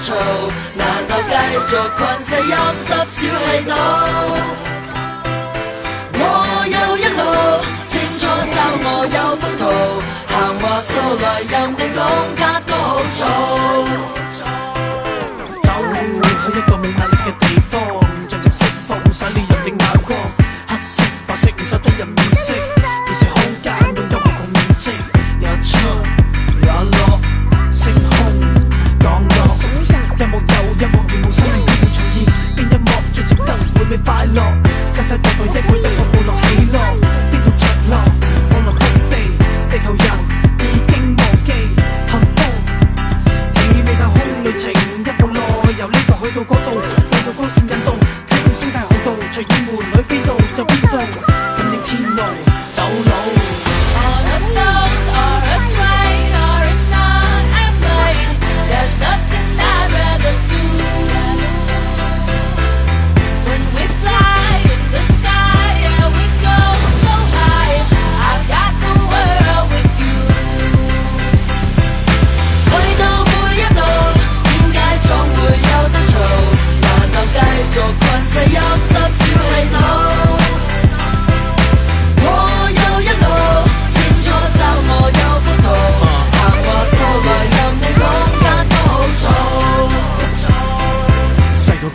嘈，難道繼續困死陰濕小氣腦？我有一路，清楚找我有分途，行或素來任你講卡都好做。走去一個冇壓力嘅地方，盡情釋放洗練人的眼光，黑色白色唔使多人面色，現實空間擁有無窮面積，也出也落，星空降落，一幕又一幕，如無生命必會重現，邊一幕最值得回味快樂？世世代代一個一個部落起落，邊度着落？降落谷地，地球人已經忘記幸福，氣味太空旅程一步內，由呢度去到嗰度，去到光線引導，啟動生態航道，隨意門去邊度就邊度，感應天路走路。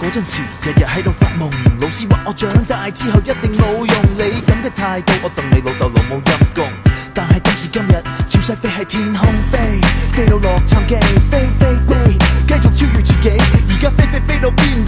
嗰陣時，日日喺度發夢，老師話我長大之後一定冇用。你咁嘅態度，我戥你老豆老母陰公。但係今時今日，潮勢飛喺天空飛，飛到洛杉磯，飛飛飛，繼續超越自己。而家飛飛飛到邊度？